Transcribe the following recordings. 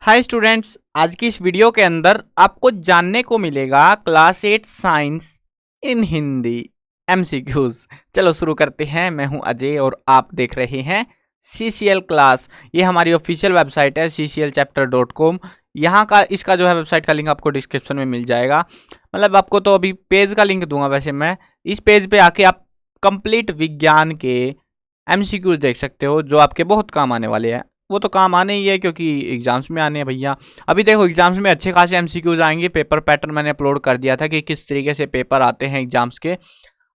Hi students, आज की इस वीडियो के अंदर आपको जानने को मिलेगा क्लास 8 साइंस इन हिंदी एमसीक्यूज। चलो शुरू करते हैं। मैं हूं अजय और आप देख रहे हैं CCL क्लास। ये हमारी ऑफिशियल वेबसाइट है cclchapter.com। यहाँ का इसका जो है वेबसाइट का लिंक आपको डिस्क्रिप्शन में मिल जाएगा। मतलब आपको तो अभी पेज का लिंक दूंगा। वैसे मैं इस पेज पे आके आप कंप्लीट विज्ञान के एमसीक्यूज देख सकते हो जो आपके बहुत काम आने वाले हैं। वो तो काम आने ही है क्योंकि एग्जाम्स में आने हैं भैया। अभी देखो एग्जाम्स में अच्छे खासे एमसीक्यूज आएंगे। पेपर पैटर्न मैंने अपलोड कर दिया था कि किस तरीके से पेपर आते हैं एग्जाम्स के,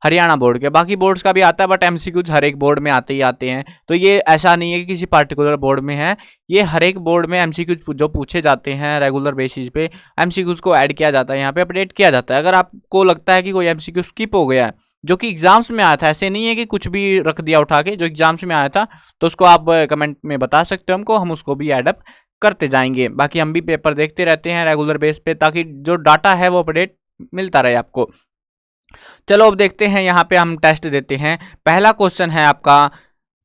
हरियाणा बोर्ड के। बाकी बोर्ड्स का भी आता है बट एमसीक्यूज हर एक बोर्ड में आते ही आते हैं। तो ये ऐसा नहीं है कि किसी पार्टिकुलर बोर्ड में है, ये हर एक बोर्ड में एमसीक्यूज जो पूछे जाते हैं रेगुलर बेसिस पे एमसीक्यूज को ऐड किया जाता है, यहाँ पे अपडेट किया जाता है। अगर आपको लगता है कि कोई एमसीक्यू स्किप हो गया है जो कि एग्जाम्स में आया था, ऐसे नहीं है कि कुछ भी रख दिया उठा के, जो एग्जाम्स में आया था तो उसको आप कमेंट में बता सकते हो हमको, हम उसको भी एडअप करते जाएंगे। बाकी हम भी पेपर देखते रहते हैं रेगुलर बेस पे ताकि जो डाटा है वो अपडेट मिलता रहे आपको। चलो अब देखते हैं, यहाँ पे हम टेस्ट देते हैं। पहला क्वेश्चन है आपका,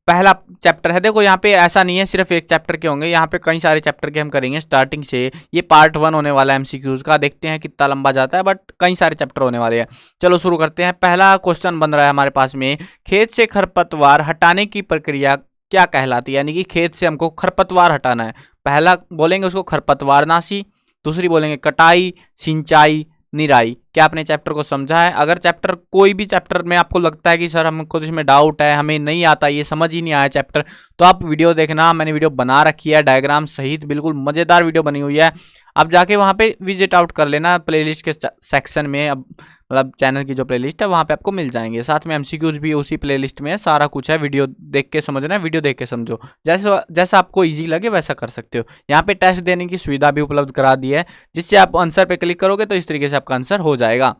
पहला चैप्टर है। देखो यहाँ पे ऐसा नहीं है सिर्फ एक चैप्टर के होंगे, यहाँ पे कई सारे चैप्टर के हम करेंगे स्टार्टिंग से। ये पार्ट 1 होने वाला है एमसीक्यूज का। देखते हैं कितना लंबा जाता है बट कई सारे चैप्टर होने वाले हैं। चलो शुरू करते हैं। पहला क्वेश्चन बन रहा है हमारे पास में, खेत से खरपतवार हटाने की प्रक्रिया क्या कहलाती है। यानी कि खेत से हमको खरपतवार हटाना है। पहला बोलेंगे उसको खरपतवारनाशी, दूसरी बोलेंगे कटाई, सिंचाई, निराई। क्या आपने चैप्टर को समझा है? अगर चैप्टर कोई भी चैप्टर में आपको लगता है कि सर हमको तो इसमें डाउट है, हमें नहीं आता, ये समझ ही नहीं आया चैप्टर, तो आप वीडियो देखना। मैंने वीडियो बना रखी है डायग्राम सहित, बिल्कुल मज़ेदार वीडियो बनी हुई है। आप जाके वहाँ पे विजिट आउट कर लेना प्लेलिस्ट के सेक्शन में। अब मतलब चैनल की जो प्लेलिस्ट है वहाँ पे आपको मिल जाएंगे। साथ में एमसीक्यूज भी उसी प्लेलिस्ट में है, सारा कुछ है। वीडियो देख के समझना है, वीडियो देख के समझो। जैसा आपको ईजी लगे वैसा कर सकते हो। यहाँ पे टेस्ट देने की सुविधा भी उपलब्ध करा दी है, जिससे आप आंसर पे क्लिक करोगे तो इस तरीके से आपका आंसर हो जाएगा।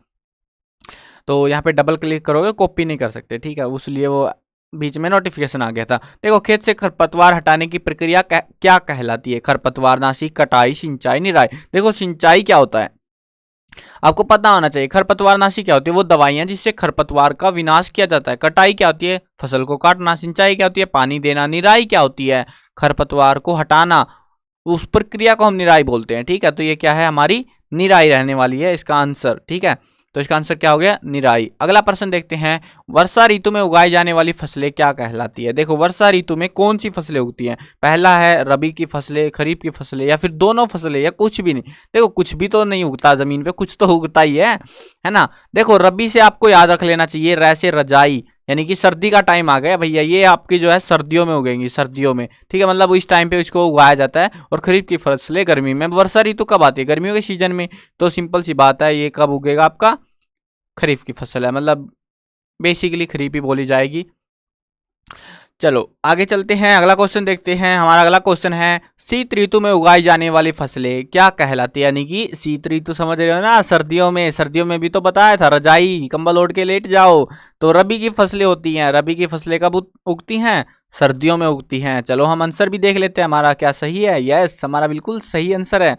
तो यहाँ पे डबल क्लिक करोगे, कॉपी नहीं कर सकते, ठीक है, उसलिए वो बीच में नोटिफिकेशन आ गया था। देखो खेत से खरपतवार हटाने की प्रक्रिया क्या कहलाती है? खरपतवारनाशी, कटाई, सिंचाई, निराई। देखो सिंचाई क्या होता है आपको पता होना चाहिए। खरपतवारनाशी क्या होती है? वो दवाइयां जिससे खरपतवार का विनाश किया जाता है। कटाई क्या होती है? फसल को काटना। सिंचाई क्या होती है? पानी देना। निराई क्या होती है? खरपतवार को हटाना। उस प्रक्रिया को हम निराई बोलते हैं, ठीक है। तो ये क्या है? हमारी निराई रहने वाली है इसका आंसर, ठीक है। तो इसका आंसर क्या हो गया? निराई। अगला प्रश्न देखते हैं, वर्षा ऋतु में उगाई जाने वाली फसलें क्या कहलाती है? देखो वर्षा ऋतु में कौन सी फसलें उगती हैं? पहला है रबी की फसलें, खरीफ की फसलें, या फिर दोनों फसलें, या कुछ भी नहीं। देखो कुछ भी तो नहीं उगता जमीन पे, कुछ तो उगता ही है ना। देखो रबी से आपको याद रख लेना चाहिए रै से रजाई, यानी कि सर्दी का टाइम आ गया भैया। ये आपकी जो है सर्दियों में उगेंगी, सर्दियों में, ठीक है। मतलब इस टाइम पे इसको उगाया जाता है। और खरीफ की फसलें गर्मी में। वर्षा ऋतु कब आती है? गर्मियों के सीजन में। तो सिंपल सी बात है, ये कब उगेगा? आपका खरीफ की फसल है, मतलब बेसिकली खरीफ ही बोली जाएगी। चलो आगे चलते हैं, अगला क्वेश्चन देखते हैं। हमारा अगला क्वेश्चन है, शीत ऋतु में उगाई जाने वाली फसलें क्या कहलाती है? यानी कि शीत ऋतु समझ रहे हो ना, सर्दियों में भी तो बताया था, रजाई कंबल ओढ़ के लेट जाओ। तो रबी की फसलें होती हैं। रबी की फसलें कब उगती हैं? सर्दियों में उगती हैं। चलो हम आंसर भी देख लेते हैं, हमारा क्या सही है? यस, हमारा बिल्कुल सही आंसर है।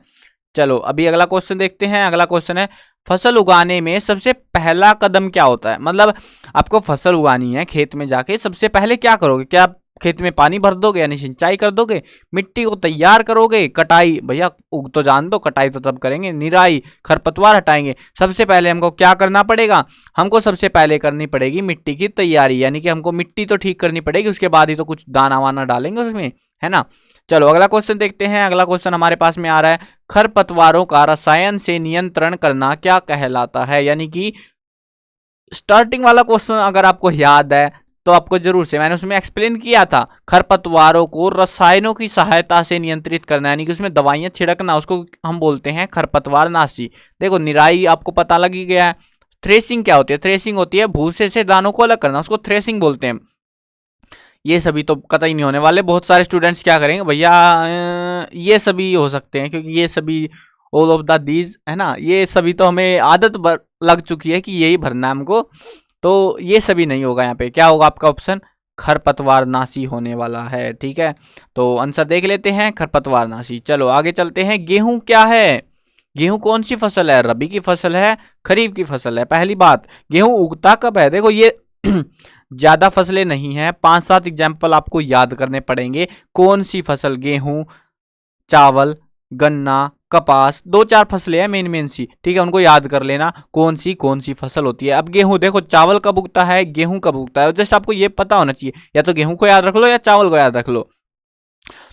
चलो अभी अगला क्वेश्चन देखते हैं। अगला क्वेश्चन है, फसल उगाने में सबसे पहला कदम क्या होता है? मतलब आपको फसल उगानी है, खेत में जाके सबसे पहले क्या करोगे? क्या आप खेत में पानी भर दोगे, यानी सिंचाई कर दोगे, मिट्टी को तैयार करोगे? कटाई भैया उग तो जान दो, कटाई तो तब करेंगे। निराई, खरपतवार हटाएंगे। सबसे पहले हमको क्या करना पड़ेगा? हमको सबसे पहले करनी पड़ेगी मिट्टी की तैयारी, यानी कि हमको मिट्टी तो ठीक करनी पड़ेगी, उसके बाद ही तो कुछ दाना वाना डालेंगे उसमें, है ना। चलो अगला क्वेश्चन देखते हैं। अगला क्वेश्चन हमारे पास में आ रहा है, खरपतवारों का रसायन से नियंत्रण करना क्या कहलाता है? यानी कि स्टार्टिंग वाला क्वेश्चन अगर आपको याद है तो आपको जरूर से, मैंने उसमें एक्सप्लेन किया था, खरपतवारों को रसायनों की सहायता से नियंत्रित करना, यानी कि उसमें दवाइयां छिड़कना, उसको हम बोलते हैं खरपतवारनाशी। देखो निराई आपको पता लग ही गया है। थ्रेसिंग क्या होती है? थ्रेसिंग होती है भूसे से दानों को अलग करना, उसको थ्रेसिंग बोलते हैं। ये सभी तो कतई नहीं होने वाले। बहुत सारे स्टूडेंट्स क्या करेंगे भैया, ये सभी हो सकते हैं क्योंकि ये सभी ऑल ऑफ द दीज, है ना, ये सभी तो हमें आदत लग चुकी है कि यही भरना है हमको। तो ये सभी नहीं होगा। यहाँ पे क्या होगा आपका ऑप्शन? खरपतवारनाशी होने वाला है, ठीक है। तो आंसर देख लेते हैं, खरपतवारनाशी। चलो आगे चलते हैं। गेहूं क्या है? गेहूं कौन सी फसल है? रबी की फसल है, खरीफ की फसल है? पहली बात, गेहूं उगता कब है? देखो ये ज्यादा फसलें नहीं है, 5-7 एग्जाम्पल आपको याद करने पड़ेंगे। कौन सी फसल? गेहूं, चावल, गन्ना, कपास, 2-4 फसलें हैं मेन सी, ठीक है, उनको याद कर लेना कौन सी फसल होती है। अब गेहूं देखो, चावल कब उगता है, गेहूं कब उगता है, जस्ट आपको ये पता होना चाहिए, या तो गेहूं को याद रख लो या चावल को याद रख लो।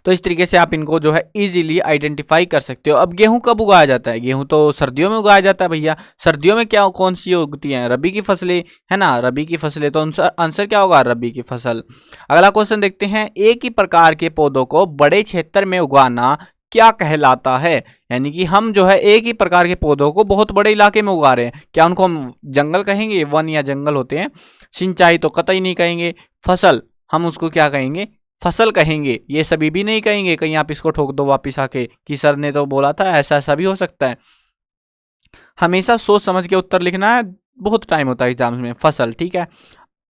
तो इस तरीके से आप इनको जो है इजीली आइडेंटिफाई कर सकते हो। अब गेहूं कब उगाया जाता है, गेहूं तो सर्दियों में उगाया जाता है भैया। सर्दियों में क्या कौन सी उगती हैं, रबी की फसलें, है ना, रबी की फसलें, तो आंसर क्या होगा, रबी की फसल। अगला क्वेश्चन देखते हैं, एक ही प्रकार के पौधों को बड़े क्षेत्र में उगाना क्या कहलाता है। यानी कि हम जो है एक ही प्रकार के पौधों को बहुत बड़े इलाके में उगा रहे हैं, क्या उनको हम जंगल कहेंगे, वन या जंगल होते हैं। सिंचाई तो कतई नहीं कहेंगे। फसल, हम उसको क्या कहेंगे, फसल कहेंगे। ये सभी भी नहीं कहेंगे, कहीं आप इसको ठोक दो वापिस आके कि सर ने तो बोला था, ऐसा ऐसा भी हो सकता है। हमेशा सोच समझ के उत्तर लिखना है, बहुत टाइम होता है एग्जाम्स में। फसल, ठीक है।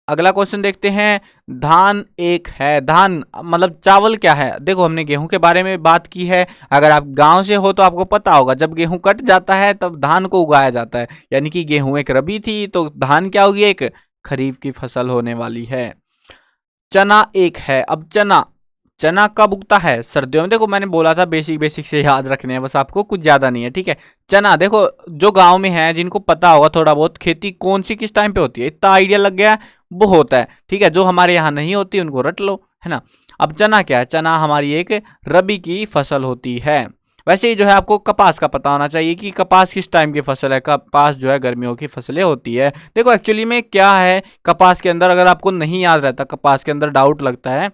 अगला क्वेश्चन देखते हैं, धान एक है, धान मतलब चावल क्या है। देखो हमने गेहूं के बारे में बात की है, अगर आप गांव से हो तो आपको पता होगा, जब गेहूं कट जाता है तब धान को उगाया जाता है। यानी कि गेहूं एक रबी थी, तो धान क्या होगी, एक खरीफ की फसल होने वाली है। चना एक है, अब चना, चना कब उगता है, सर्दियों में। देखो मैंने बोला था बेसिक से याद रखने हैं बस आपको, कुछ ज्यादा नहीं है, ठीक है। चना देखो, जो गांव में है जिनको पता होगा थोड़ा बहुत, खेती कौन सी किस टाइम पे होती है, इतना आइडिया लग गया वो होता है, ठीक है। जो हमारे यहाँ नहीं होती उनको रट लो, है ना। अब चना क्या है, चना हमारी एक रबी की फसल होती है। वैसे ही जो है आपको कपास का पता होना चाहिए कि कपास किस टाइम की फसल है। कपास जो है गर्मियों की फसलें होती है। देखो एक्चुअली में क्या है कपास के अंदर, अगर आपको नहीं याद रहता, कपास के अंदर डाउट लगता है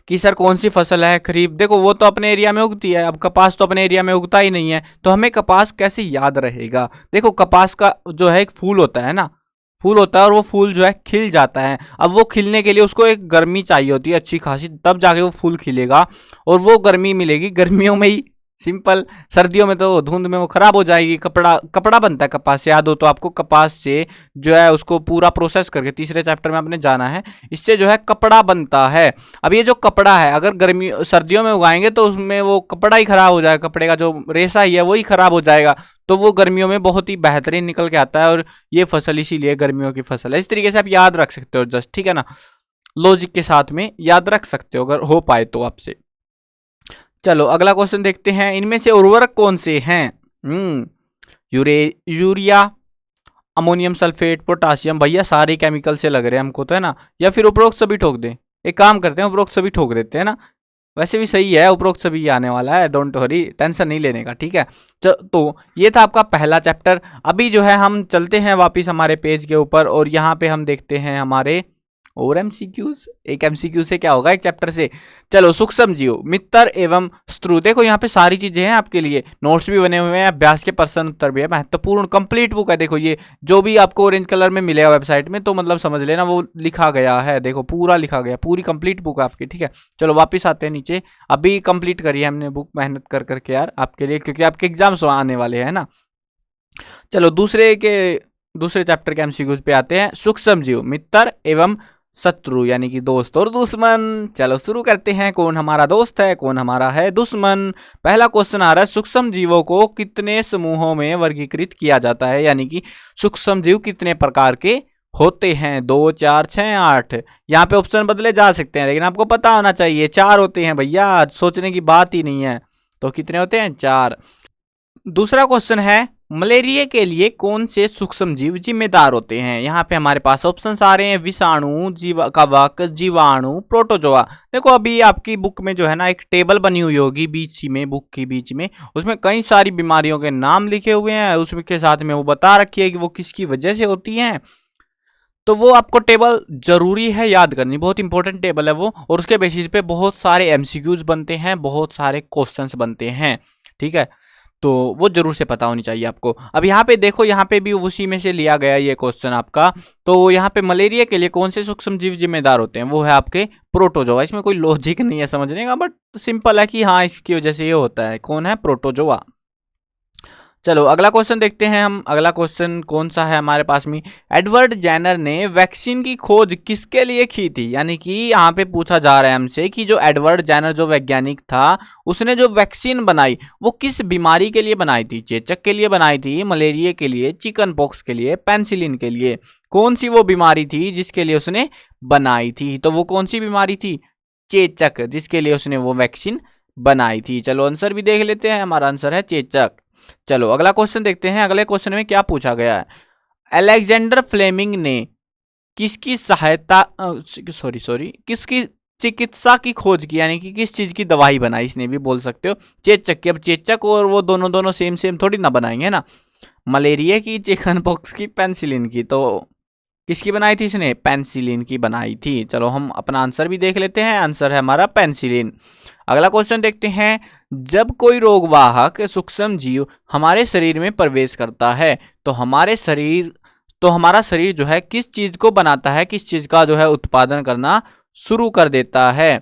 कि सर कौन सी फसल है, खरीफ, देखो वो तो अपने एरिया में उगती है, अब कपास तो अपने एरिया में उगता ही नहीं है, तो हमें कपास कैसे याद रहेगा। देखो कपास का जो है एक फूल होता है ना, फूल होता है और वो फूल जो है खिल जाता है। अब वो खिलने के लिए उसको एक गर्मी चाहिए होती है अच्छी खासी, तब जाके वो फूल खिलेगा और वो गर्मी मिलेगी गर्मियों में ही, सिंपल। सर्दियों में तो धुंध में वो खराब हो जाएगी। कपड़ा बनता है कपास से, याद हो तो आपको, कपास से जो है उसको पूरा प्रोसेस करके तीसरे चैप्टर में आपने जाना है, इससे जो है कपड़ा बनता है। अब ये जो कपड़ा है अगर गर्मी सर्दियों में उगाएंगे तो उसमें वो कपड़ा ही खराब हो जाएगा, कपड़े का जो रेशा ही है वही खराब हो जाएगा, तो वो गर्मियों में बहुत ही बेहतरीन निकल के आता है और ये फसल इसीलिए गर्मियों की फसल है। इस तरीके से आप याद रख सकते हो जस्ट, ठीक है ना, लॉजिक के साथ में याद रख सकते हो अगर हो पाए तो आपसे। चलो अगला क्वेश्चन देखते हैं, इनमें से उर्वरक कौन से हैं। यूरिया, अमोनियम सल्फेट, पोटासियम, भैया सारे केमिकल से लग रहे हैं हमको तो, है ना। या फिर उपरोक्त सभी ठोक दें, एक काम करते हैं उपरोक्त सभी ठोक देते हैं ना, वैसे भी सही है, उपरोक्त सभी आने वाला है, डोंट वरी, टेंशन नहीं लेने का, ठीक है। तो ये था आपका पहला चैप्टर। अभी जो है हम चलते हैं वापिस हमारे पेज के ऊपर और यहाँ पे हम देखते हैं हमारे और एमसीक्यूज। एक एमसीक्यू से क्या होगा, एक चैप्टर से। चलो सूक्ष्म जीव, मित्र एवं शत्रु, देखो यहाँ पे सारी चीजें हैं आपके लिए, नोट्स भी बने हुए हैं, अभ्यास के प्रश्न उत्तर भी है, महत्वपूर्ण कंप्लीट बुक है। देखो ये जो भी आपको ऑरेंज कलर में मिलेगा वेबसाइट में, तो मतलब समझ लेना वो लिखा गया है, देखो पूरा लिखा गया, पूरी कंप्लीट बुक है आपकी, ठीक है। चलो वापिस आते हैं नीचे, अभी कंप्लीट करी है हमने बुक मेहनत कर करके यार आपके लिए, क्योंकि आपके एग्जाम्स आने वाले हैं ना। चलो दूसरे चैप्टर के एमसीक्यूज पे आते हैं। सूक्ष्म जीव, मित्र एवं शत्रु यानी कि दोस्त और दुश्मन। चलो शुरू करते हैं, कौन हमारा दोस्त है कौन हमारा है दुश्मन। पहला क्वेश्चन आ रहा है, सूक्ष्म जीवों को कितने समूहों में वर्गीकृत किया जाता है। यानी कि सूक्ष्म जीव कितने प्रकार के होते हैं, 2, 4, 6, 8। यहाँ पे ऑप्शन बदले जा सकते हैं, लेकिन आपको पता होना चाहिए 4 होते हैं भैया, सोचने की बात ही नहीं है। तो कितने होते हैं, 4। दूसरा क्वेश्चन है, मलेरिया के लिए कौन से सूक्ष्म जीव जिम्मेदार होते हैं। यहाँ पे हमारे पास ऑप्शंस आ रहे हैं, विषाणु, कवक, जीवाणु, प्रोटोजोआ। देखो अभी आपकी बुक में जो है ना एक टेबल बनी हुई होगी बीच में, बुक की बीच में, उसमें कई सारी बीमारियों के नाम लिखे हुए हैं, उसमें के साथ में वो बता रखी है कि वो किसकी वजह से होती हैं। तो वो आपको टेबल जरूरी है याद करनी, बहुत इंपॉर्टेंट टेबल है वो, और उसके बेसिस पे बहुत सारे एमसीक्यूज बनते हैं, बहुत सारे क्वेश्चंस बनते हैं, ठीक है। तो वो जरूर से पता होनी चाहिए आपको। अब यहाँ पे देखो, यहाँ पे भी उसी में से लिया गया ये क्वेश्चन आपका। तो यहाँ पे मलेरिया के लिए कौन से सूक्ष्म जीव जिम्मेदार होते हैं, वो है आपके प्रोटोजोआ। इसमें कोई लॉजिक नहीं है समझने का, बट सिंपल है कि हाँ इसकी वजह से ये होता है। कौन है, प्रोटोजोआ। चलो अगला क्वेश्चन देखते हैं हम। अगला क्वेश्चन कौन सा है हमारे पास में, एडवर्ड जेनर ने वैक्सीन की खोज किसके लिए की थी। यानी कि यहाँ पे पूछा जा रहा है हमसे कि जो एडवर्ड जेनर जो वैज्ञानिक था, उसने जो वैक्सीन बनाई वो किस बीमारी के लिए बनाई थी। चेचक के लिए बनाई थी, मलेरिया के लिए, चिकन पॉक्स के लिए, पेनिसिलिन के लिए। कौन सी वो बीमारी थी जिसके लिए उसने बनाई थी, तो वो कौन सी बीमारी थी, चेचक, जिसके लिए उसने वो वैक्सीन बनाई थी। चलो आंसर भी देख लेते हैं, हमारा आंसर है चेचक। चलो अगला क्वेश्चन देखते हैं। अगले क्वेश्चन में क्या पूछा गया है, अलेक्जेंडर फ्लेमिंग ने किसकी सहायता किसकी चिकित्सा की खोज की, यानी कि किस चीज की दवाई बनाई, इसने भी बोल सकते हो। चेचक की, अब चेचक और वो दोनों दोनों सेम सेम थोड़ी ना बनाएंगे ना, मलेरिया की, चिकन पॉक्स की, पेनिसिलिन की, तो किसकी बनाई थी इसने, पेनिसिलिन की बनाई थी। चलो हम अपना आंसर भी देख लेते हैं, आंसर है हमारा पेनिसिलिन। अगला क्वेश्चन देखते हैं, जब कोई रोगवाहक सूक्ष्म जीव हमारे शरीर में प्रवेश करता है तो हमारा शरीर जो है किस चीज को बनाता है, किस चीज का जो है उत्पादन करना शुरू कर देता है।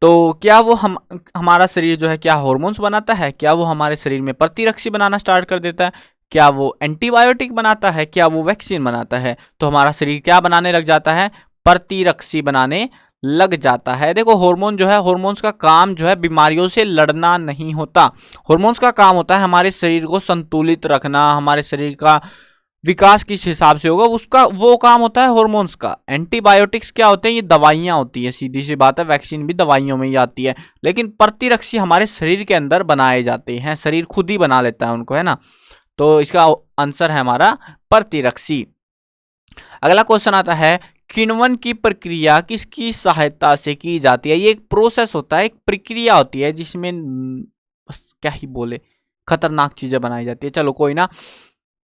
तो क्या वो हमारा शरीर जो है क्या हार्मोन्स बनाता है, क्या वो हमारे शरीर में प्रतिरक्षी बनाना स्टार्ट कर देता है, क्या वो एंटीबायोटिक बनाता है, क्या वो वैक्सीन बनाता है। तो हमारा शरीर क्या बनाने लग जाता है, प्रतिरक्षी बनाने लग जाता है। देखो हार्मोन जो है, हार्मोन्स का काम जो है बीमारियों से लड़ना नहीं होता, हार्मोन्स का काम होता है हमारे शरीर को संतुलित रखना, हमारे शरीर का विकास किस हिसाब से होगा उसका वो काम होता है हार्मोन्स का। एंटीबायोटिक्स क्या होते हैं, ये दवाइयां होती है, सीधी सी बात है, वैक्सीन भी दवाइयों में ही आती है। लेकिन प्रतिरक्षी हमारे शरीर के अंदर बनाए जाते हैं, शरीर खुद ही बना लेता है उनको, है ना। तो इसका आंसर है हमारा प्रतिरक्षी। अगला क्वेश्चन आता है, किण्वन की प्रक्रिया किसकी सहायता से की जाती है। ये एक प्रोसेस होता है, एक प्रक्रिया होती है जिसमें बस क्या ही बोले, खतरनाक चीजें बनाई जाती है। चलो कोई ना,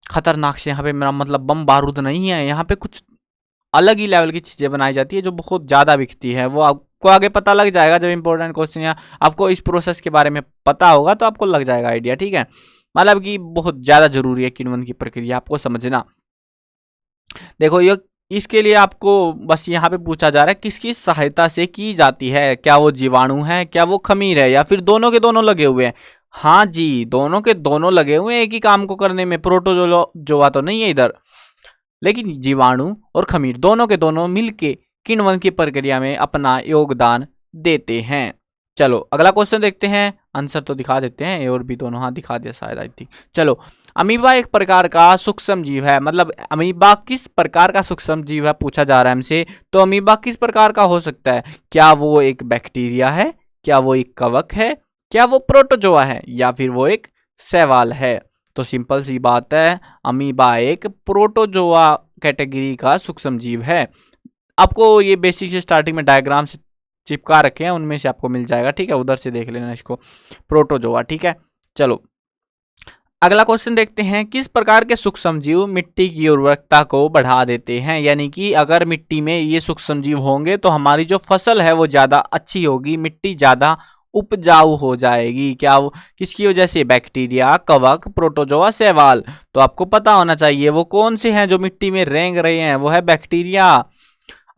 खतरनाक से यहाँ पे मेरा मतलब बम बारूद नहीं है, यहाँ पे कुछ अलग ही लेवल की चीजें बनाई जाती है जो बहुत ज्यादा बिकती है। वो आपको आगे पता लग जाएगा जब इंपॉर्टेंट क्वेश्चन या आपको इस प्रोसेस के बारे में पता होगा तो आपको लग जाएगा आइडिया, ठीक है। मतलब कि बहुत ज्यादा जरूरी है किण्वन की प्रक्रिया आपको समझना। देखो ये इसके लिए आपको बस यहाँ पे पूछा जा रहा है किसकी सहायता से की जाती है, क्या वो जीवाणु है, क्या वो खमीर है, या फिर दोनों के दोनों लगे हुए हैं। हाँ जी, दोनों के दोनों लगे हुए हैं एक ही काम को करने में, प्रोटोजोआ तो नहीं है इधर, लेकिन जीवाणु और खमीर दोनों के दोनों मिलके किण्वन की प्रक्रिया में अपना योगदान देते हैं। चलो अगला क्वेश्चन देखते हैं, आंसर तो दिखा देते हैं, और भी दोनों, हाँ दिखा दिया शायद आई थिंक। चलो अमीबा एक प्रकार का सूक्ष्म जीव है, मतलब अमीबा किस प्रकार का सूक्ष्म जीव है पूछा जा रहा है हमसे। तो अमीबा किस प्रकार का हो सकता है, क्या वो एक बैक्टीरिया है, क्या वो एक कवक है, क्या वो प्रोटोजोआ है, या फिर वो एक शैवाल है। तो सिंपल सी बात है, अमीबा एक प्रोटोजोआ कैटेगरी का सूक्ष्म जीव है। आपको ये बेसिक से स्टार्टिंग में डायग्राम से चिपका रखे हैं, उनमें से आपको मिल जाएगा, ठीक है, उधर से देख लेना इसको, प्रोटोजोआ, ठीक है। चलो अगला क्वेश्चन देखते हैं, किस प्रकार के सूक्ष्म जीव मिट्टी की उर्वरकता को बढ़ा देते हैं, यानी कि अगर मिट्टी में ये सूक्ष्म जीव होंगे तो हमारी जो फसल है वो ज्यादा अच्छी होगी, मिट्टी ज्यादा उपजाऊ हो जाएगी। क्या वो किसकी वजह से, बैक्टीरिया, कवक, प्रोटोजोआ, शैवाल। तो आपको पता होना चाहिए वो कौन से हैं जो मिट्टी में रेंग रहे हैं, वो है बैक्टीरिया।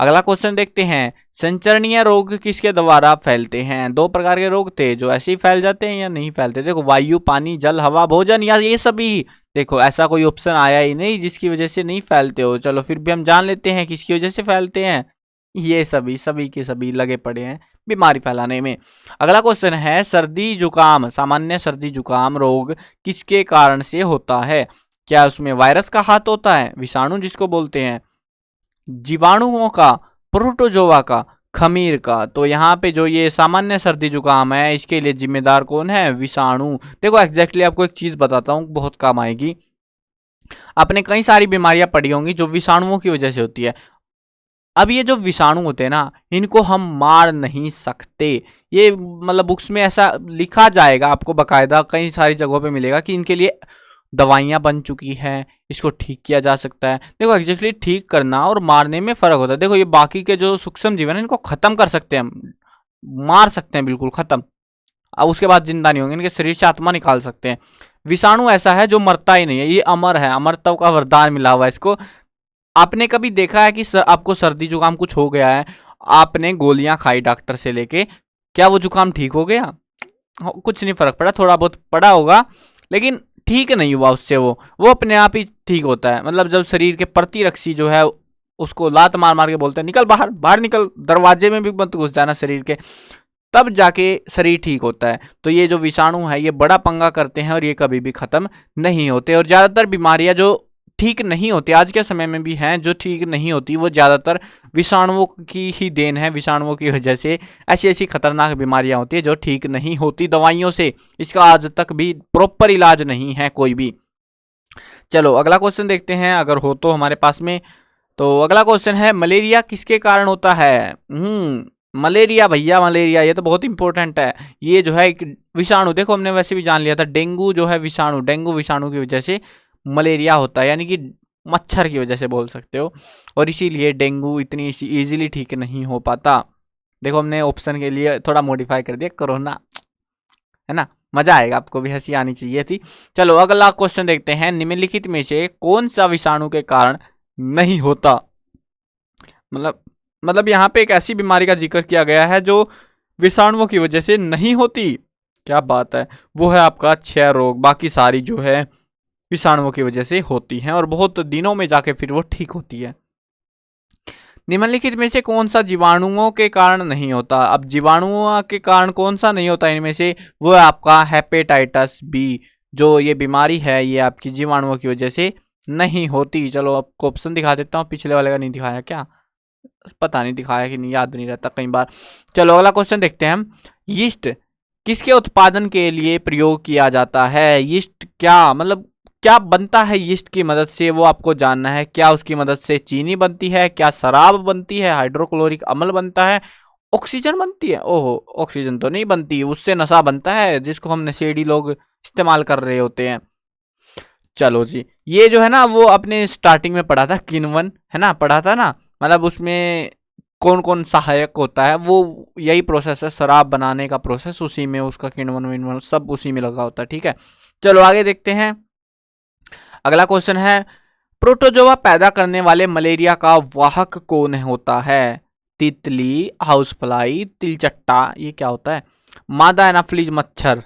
अगला क्वेश्चन देखते हैं, संचरणीय रोग किसके द्वारा फैलते हैं। दो प्रकार के रोग थे जो ऐसे ही फैल जाते हैं या नहीं फैलते। देखो वायु, पानी, जल, हवा, भोजन, या ये सभी। देखो ऐसा कोई ऑप्शन आया ही नहीं जिसकी वजह से नहीं फैलते हो। चलो फिर भी हम जान लेते हैं किसकी वजह से फैलते हैं, ये सभी के सभी लगे पड़े हैं बीमारी फैलाने में। अगला क्वेश्चन है, सर्दी जुकाम, सामान्य सर्दी जुकाम रोग किसके कारण से होता है। क्या उसमें वायरस का हाथ होता है, विषाणु जिसको बोलते हैं, जीवाणुओं का, प्रोटोजोआ का, खमीर का। तो यहाँ पे जो ये सामान्य सर्दी जुकाम है इसके लिए जिम्मेदार कौन है, विषाणु। देखो एग्जैक्टली आपको एक चीज बताता हूँ बहुत काम आएगी, आपने कई सारी बीमारियां पढ़ी होंगी जो विषाणुओं की वजह से होती है। अब ये जो विषाणु होते हैं ना, इनको हम मार नहीं सकते। ये मतलब बुक्स में ऐसा लिखा जाएगा, आपको बकायदा कई सारी जगहों पे मिलेगा कि इनके लिए दवाइयाँ बन चुकी हैं, इसको ठीक किया जा सकता है। देखो एग्जैक्टली ठीक करना और मारने में फ़र्क होता है। देखो ये बाकी के जो सूक्ष्म जीव है इनको ख़त्म कर सकते हैं हम, मार सकते हैं बिल्कुल ख़त्म, अब उसके बाद जिंदा नहीं होंगे, इनके शरीर से आत्मा निकाल सकते हैं। विषाणु ऐसा है जो मरता ही नहीं है, ये अमर है, अमरत्व का वरदान मिला हुआ है इसको। आपने कभी देखा है कि आपको सर्दी जुकाम कुछ हो गया है, आपने गोलियां खाई डॉक्टर से लेके, क्या वो जुकाम ठीक हो गया? कुछ नहीं फर्क पड़ा, थोड़ा बहुत पड़ा होगा लेकिन ठीक नहीं हुआ उससे, वो अपने आप ही ठीक होता है। मतलब जब शरीर के प्रतिरक्षी जो है उसको लात मार मार के बोलते हैं निकल बाहर, बाहर निकल, दरवाजे में भी मत घुस जाना शरीर के, तब जाके शरीर ठीक होता है। तो ये जो विषाणु है ये बड़ा पंगा करते हैं और ये कभी भी खत्म नहीं होते। और ज़्यादातर बीमारियां जो ठीक नहीं होती, आज के समय में भी हैं जो ठीक नहीं होती, वो ज़्यादातर विषाणुओं की ही देन है। विषाणुओं की वजह से ऐसी ऐसी खतरनाक बीमारियां होती है जो ठीक नहीं होती दवाइयों से। इसका आज तक भी प्रॉपर इलाज नहीं है कोई भी। चलो अगला क्वेश्चन देखते हैं अगर हो तो हमारे पास में। तो अगला क्वेश्चन है, मलेरिया किसके कारण होता है? मलेरिया भैया, मलेरिया ये तो बहुत इंपॉर्टेंट है। ये जो है एक विषाणु, देखो हमने वैसे भी जान लिया था, डेंगू जो है विषाणु, डेंगू विषाणु की वजह से मलेरिया होता है, यानी कि मच्छर की वजह से बोल सकते हो। और इसीलिए डेंगू इतनी इजीली ठीक नहीं हो पाता। देखो हमने ऑप्शन के लिए थोड़ा मॉडिफाई कर दिया, कोरोना, है ना, मजा आएगा, आपको भी हंसी आनी चाहिए थी। चलो अगला क्वेश्चन देखते हैं, निम्नलिखित में से कौन सा विषाणु के कारण नहीं होता? मतलब यहाँ पे एक ऐसी बीमारी का जिक्र किया गया है जो विषाणुओं की वजह से नहीं होती। क्या बात है, वो है आपका क्षय रोग। बाकी सारी जो है विषाणुओं की वजह से होती हैं और बहुत दिनों में जाके फिर वो ठीक होती है। निम्नलिखित में से कौन सा जीवाणुओं के कारण नहीं होता? अब जीवाणुओं के कारण कौन सा नहीं होता इनमें से? वो है आपका हेपेटाइटिस बी। जो ये बीमारी है ये आपकी जीवाणुओं की वजह से नहीं होती। चलो आपको ऑप्शन दिखा देता हूँ, पिछले वाले का नहीं दिखाया क्या, पता नहीं दिखाया कि नहीं, याद नहीं रहता कई बार। चलो अगला क्वेश्चन देखते हैं हम, यीस्ट किसके उत्पादन के लिए प्रयोग किया जाता है? यीस्ट क्या मतलब क्या बनता है यीस्ट की मदद से, वो आपको जानना है। क्या उसकी मदद से चीनी बनती है, क्या शराब बनती है, हाइड्रोक्लोरिक अम्ल बनता है, ऑक्सीजन बनती है? ओहो, ऑक्सीजन तो नहीं बनती, उससे नशा बनता है जिसको हम नशेड़ी लोग इस्तेमाल कर रहे होते हैं। चलो जी, ये जो है ना वो अपने स्टार्टिंग में पढ़ा था, किण्वन है ना, पढ़ा था ना, मतलब उसमें कौन कौन सहायक होता है, वो यही प्रोसेस है, शराब बनाने का प्रोसेस, उसी में उसका किण्वन विण्वन सब उसी में लगा होता है। ठीक है, चलो आगे देखते हैं। अगला क्वेश्चन है, प्रोटोजोआ पैदा करने वाले मलेरिया का वाहक कौन होता है? तितली, हाउसफ्लाई, तिलचट्टा, ये क्या होता है? मादा एनाफिलीज मच्छर।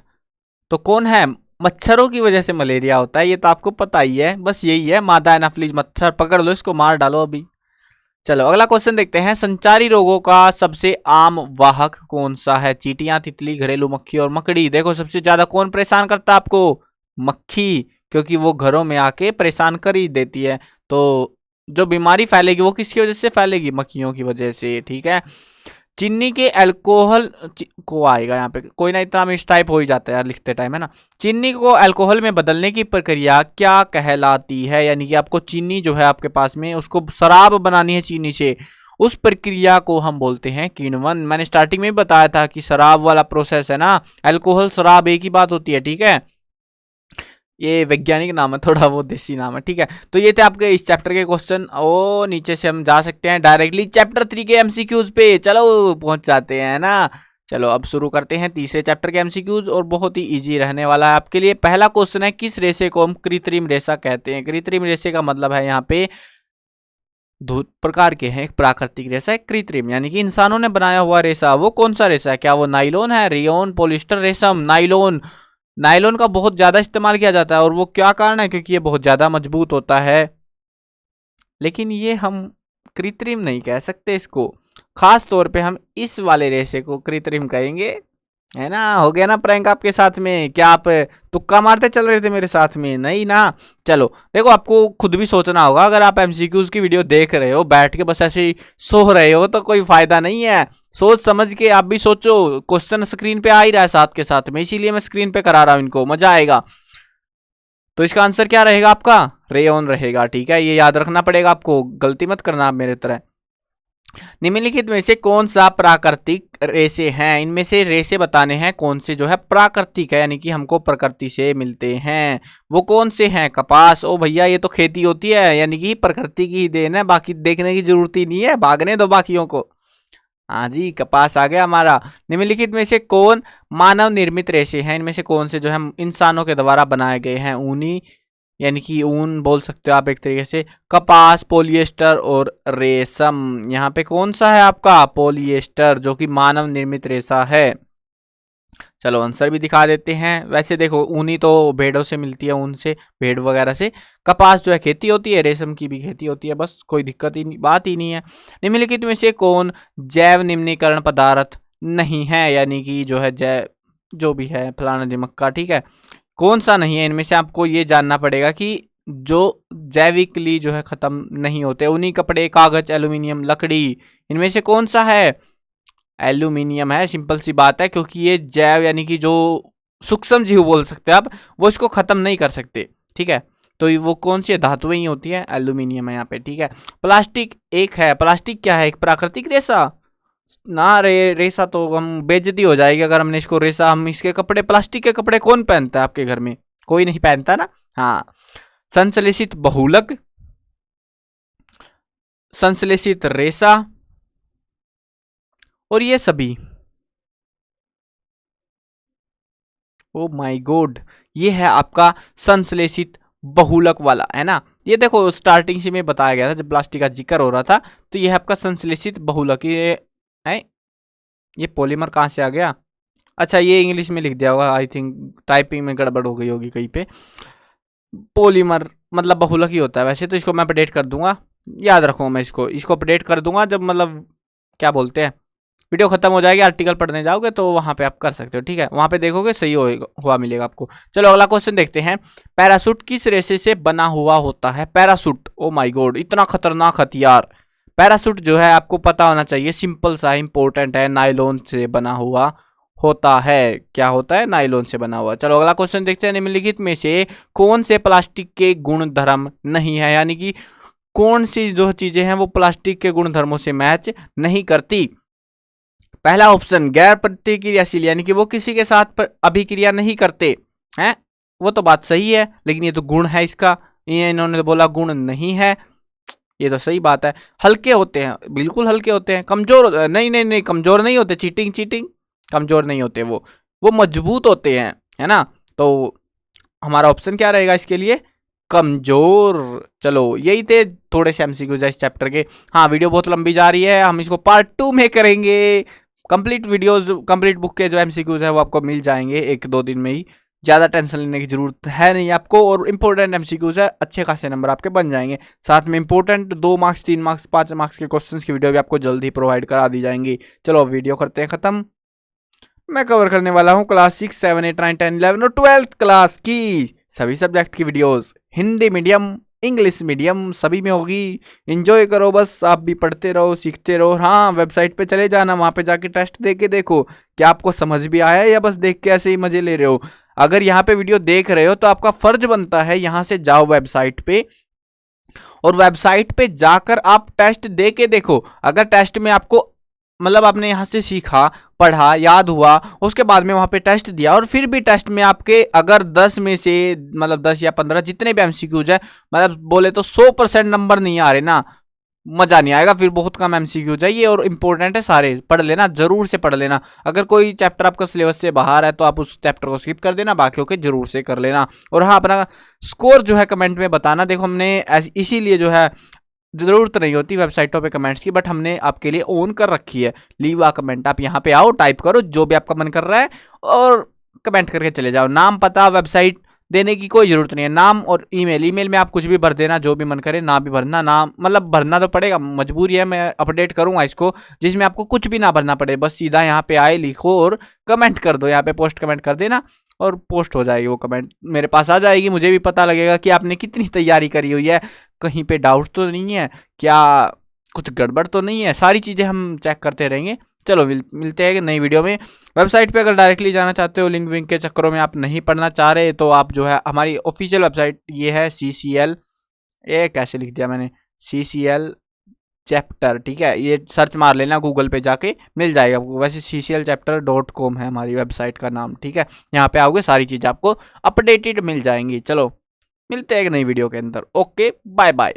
तो कौन है? मच्छरों की वजह से मलेरिया होता है, ये तो आपको पता ही है, बस यही है, मादा एनाफिलीज मच्छर। पकड़ लो इसको, मार डालो अभी। चलो अगला क्वेश्चन देखते हैं, संचारी रोगों का सबसे आम वाहक कौन सा है? चींटियां, तितली, घरेलू मक्खी और मकड़ी। देखो सबसे ज्यादा कौन परेशान करता है आपको? मक्खी, क्योंकि वो घरों में आके परेशान कर ही देती है। तो जो बीमारी फैलेगी वो किसकी वजह से फैलेगी? मक्खियों की वजह से। ठीक है, चीनी के अल्कोहल को आएगा यहाँ पे, कोई ना, इतना मिस टाइप हो ही जाता है यार लिखते टाइम, है ना। चीनी को अल्कोहल में बदलने की प्रक्रिया क्या कहलाती है? यानी कि आपको चीनी जो है आपके पास में, उसको शराब बनानी है चीनी से, उस प्रक्रिया को हम बोलते हैं किण्वन। मैंने स्टार्टिंग में भी बताया था कि शराब वाला प्रोसेस है ना, अल्कोहल शराब एक ही बात होती है। ठीक है, ये वैज्ञानिक नाम है, थोड़ा वो देसी नाम है। ठीक है, तो ये थे आपके इस चैप्टर के क्वेश्चन। ओ नीचे से हम जा सकते हैं डायरेक्टली चैप्टर 3 के एमसीक्यूज पे, चलो पहुंच जाते हैं ना। चलो अब शुरू करते हैं तीसरे चैप्टर के एमसीक्यूज, और बहुत ही इजी रहने वाला है आपके लिए। पहला क्वेश्चन है, किस रेशे को हम कृत्रिम रेशा कहते हैं? कृत्रिम रेशे का मतलब है यहाँ पे दो प्रकार के हैं, एक प्राकृतिक रेशा, एक कृत्रिम, यानी कि इंसानों ने बनाया हुआ रेशा। वो कौन सा रेशा है? क्या वो नाइलॉन है, रेयन, पॉलिस्टर, रेशम? नाइलॉन, नायलॉन का बहुत ज्यादा इस्तेमाल किया जाता है, और वो क्या कारण है? क्योंकि ये बहुत ज्यादा मजबूत होता है। लेकिन ये हम कृत्रिम नहीं कह सकते इसको, खास तौर पे हम इस वाले रेशे को कृत्रिम कहेंगे, है ना। हो गया ना प्रैंक आपके साथ में? क्या आप तुक्का मारते चल रहे थे मेरे साथ में? नहीं ना। चलो देखो, आपको खुद भी सोचना होगा, अगर आप एमसीक्यूज की वीडियो देख रहे हो बैठ के बस ऐसे ही सो रहे हो तो कोई फायदा नहीं है। सोच समझ के आप भी सोचो, क्वेश्चन स्क्रीन पे आ ही रहा है साथ के साथ में, इसीलिए मैं स्क्रीन पे करा रहा हूं इनको, मजा आएगा। तो इसका आंसर क्या रहेगा आपका? रेयन रहेगा। ठीक है, ये याद रखना पड़ेगा आपको, गलती मत करना आप मेरे तरह। निम्नलिखित में से कौन सा प्राकृतिक रेशे हैं? इनमें से रेशे बताने हैं कौन से जो है प्राकृतिक है, यानी कि हमको प्रकृति से मिलते हैं। वो कौन से हैं? कपास। ओ भैया ये तो खेती होती है, यानी कि प्रकृति की ही देन है, बाकी देखने की जरूरत ही नहीं है, भागने दो बाकियों को। हाँ जी, कपास आ गया हमारा। निम्नलिखित में से कौन मानव निर्मित रेशे हैं? इनमें से कौन से जो है इंसानों के द्वारा बनाए गए हैं? ऊनी, यानी कि ऊन बोल सकते हो आप एक तरीके से, कपास, पॉलिएस्टर और रेशम। यहाँ पे कौन सा है आपका? पॉलिएस्टर, जो कि मानव निर्मित रेशा है। चलो आंसर भी दिखा देते हैं। वैसे देखो, ऊनी तो भेड़ों से मिलती है, ऊन से, भेड़ वगैरह से। कपास जो है खेती होती है, रेशम की भी खेती होती है, बस कोई दिक्कत ही बात ही नहीं है। निम्नलिखित में से कौन जैव निम्नीकरण पदार्थ नहीं है? यानी कि जो है जैव जो भी है फलाना दिमक्का, ठीक है, कौन सा नहीं है? इनमें से आपको ये जानना पड़ेगा कि जो जैविकली जो है खत्म नहीं होते, उन्हीं कपड़े, कागज, एल्यूमिनियम, लकड़ी, इनमें से कौन सा है? एल्यूमिनियम है, सिंपल सी बात है, क्योंकि ये जैव यानी कि जो सूक्ष्म जीव बोल सकते हैं आप, वो इसको खत्म नहीं कर सकते। ठीक है, तो वो कौन सी धातुएं ही होती है? एल्यूमिनियम है यहाँ पे। ठीक है, प्लास्टिक एक है, प्लास्टिक क्या है? एक प्राकृतिक रेशा ना रेशा तो हम बेइज्जती हो जाएगी अगर हमने इसको रेशा, हम इसके कपड़े, प्लास्टिक के कपड़े कौन पहनता है आपके घर में? कोई नहीं पहनता ना। हाँ, संश्लेषित बहुलक, संश्लेषित रेशा और ये सभी। ओ माय गॉड, ये है आपका संश्लेषित बहुलक वाला, है ना। ये देखो स्टार्टिंग से में बताया गया था जब प्लास्टिक का जिक्र हो रहा था, तो ये है आपका संश्लेषित बहुलक। ये है, ये पॉलीमर कहाँ से आ गया? अच्छा, ये इंग्लिश में लिख दिया होगा, आई थिंक टाइपिंग में गड़बड़ हो गई होगी कहीं पे। पॉलीमर मतलब बहुलक ही होता है वैसे तो, इसको मैं अपडेट कर दूंगा, याद रखूंगा मैं इसको अपडेट कर दूंगा जब मतलब क्या बोलते हैं, वीडियो खत्म हो जाएगी, आर्टिकल पढ़ने जाओगे तो वहां पे आप कर सकते हो। ठीक है, वहां पे देखोगे सही हुआ मिलेगा आपको। चलो अगला क्वेश्चन देखते हैं। पैरासूट किस रेशे से बना हुआ होता है? पैरासूट, ओ माय गॉड, इतना खतरनाक हथियार। पैरासूट जो है आपको पता होना चाहिए, सिंपल सा इंपॉर्टेंट है, नायलॉन से बना हुआ होता है। क्या होता है? नायलॉन से बना हुआ। चलो अगला क्वेश्चन देखते हैं। निम्नलिखित में से कौन से प्लास्टिक के गुण धर्म नहीं है, यानी कि कौन सी जो चीजें हैं वो प्लास्टिक के गुण धर्मों से मैच नहीं करती? पहला ऑप्शन गैर प्रतिक्रियाशील, यानी कि वो किसी के साथ अभिक्रिया नहीं करते हैं। वो तो बात सही है, लेकिन ये तो गुण है इसका, ये इन्होंने बोला गुण नहीं है, ये तो सही बात है। हल्के होते हैं, बिल्कुल हल्के होते हैं। कमजोर नहीं नहीं नहीं, कमजोर नहीं होते, चीटिंग चीटिंग, कमजोर नहीं होते वो मजबूत होते हैं, है ना। तो हमारा ऑप्शन क्या रहेगा इसके लिए? कमजोर। चलो यही थे थोड़े से एमसीक्यूज इस चैप्टर के। हाँ, वीडियो बहुत लंबी जा रही है, हम इसको पार्ट 2 में करेंगे। कंप्लीट वीडियोस, कंप्लीट बुक के जो एमसीक्यूज है वो आपको मिल जाएंगे 1-2 दिन में ही, ज़्यादा टेंशन लेने की जरूरत है नहीं आपको। और इंपॉर्टेंट एमसीक्यूज है, अच्छे खासे नंबर आपके बन जाएंगे। साथ में इंपॉर्टेंट 2 मार्क्स, 3 मार्क्स, 5 मार्क्स के क्वेश्चंस की वीडियो भी आपको जल्दी प्रोवाइड करा दी जाएंगी। चलो वीडियो करते हैं खत्म। मैं कवर करने वाला हूँ क्लास 6, 7, 8, 9, 10, 11 और 12th क्लास की सभी सब्जेक्ट की videos, Hindi medium, English medium, सभी में होगी। एंजॉय करो, बस आप भी पढ़ते रहो, सीखते रहो। हाँ, वेबसाइट पे चले जाना, वहाँ पे जाके टेस्ट दे के देखो क्या आपको समझ भी आया है या बस देख के ऐसे ही मजे ले रहे हो। अगर यहाँ पे वीडियो देख रहे हो तो आपका फर्ज बनता है यहाँ से जाओ वेबसाइट पे, और वेबसाइट पे जाकर आप टेस्ट दे के देखो। अगर टेस्ट में आपको मतलब आपने यहाँ से सीखा, पढ़ा, याद हुआ, उसके बाद में वहाँ पे टेस्ट दिया और फिर भी टेस्ट में आपके अगर 10 में से मतलब 10 या 15 जितने भी एमसीक्यूज है, मतलब बोले तो 100% नंबर नहीं आ रहे ना, मजा नहीं आएगा, फिर बहुत कम एमसीक्यूज है ये। और इंपॉर्टेंट है, सारे पढ़ लेना, जरूर से पढ़ लेना। अगर कोई चैप्टर आपका सिलेबस से बाहर है तो आप उस चैप्टर को स्किप कर देना, बाकियों के जरूर से कर लेना। और हाँ, अपना स्कोर जो है कमेंट में बताना। देखो हमने इसीलिए जो है, जरूरत नहीं होती वेबसाइटों पे कमेंट्स की, बट हमने आपके लिए ऑन कर रखी है। लीव आ कमेंट, आप यहाँ पे आओ, टाइप करो जो भी आपका मन कर रहा है और कमेंट करके चले जाओ। नाम, पता, वेबसाइट देने की कोई जरूरत नहीं है। नाम और ईमेल में आप कुछ भी भर देना, जो भी मन करे, ना भी भरना, नाम मतलब भरना तो पड़ेगा, मजबूरी है, मैं अपडेट करूंगा इसको जिसमें आपको कुछ भी ना भरना पड़े, बस सीधा यहाँ पे आए, लिखो और कमेंट कर दो। यहाँ पे पोस्ट कमेंट कर देना और पोस्ट हो जाएगी वो कमेंट, मेरे पास आ जाएगी, मुझे भी पता लगेगा कि आपने कितनी तैयारी करी हुई है, कहीं पे डाउट तो नहीं है, क्या कुछ गड़बड़ तो नहीं है, सारी चीज़ें हम चेक करते रहेंगे। चलो मिलते हैं नई वीडियो में। वेबसाइट पे अगर डायरेक्टली जाना चाहते हो, लिंक विंक के चक्करों में आप नहीं पढ़ना चाह रहे, तो आप जो है हमारी ऑफिशियल वेबसाइट ये है CCL, ये कैसे लिख दिया मैंने, CCL चैप्टर, ठीक है, ये सर्च मार लेना गूगल पे जाके, मिल जाएगा आपको। वैसे cclchapter.com है हमारी वेबसाइट का नाम, ठीक है। यहाँ पे आओगे सारी चीज़ आपको अपडेटेड मिल जाएंगी। चलो मिलते हैं एक नई वीडियो के अंदर। Okay, bye bye.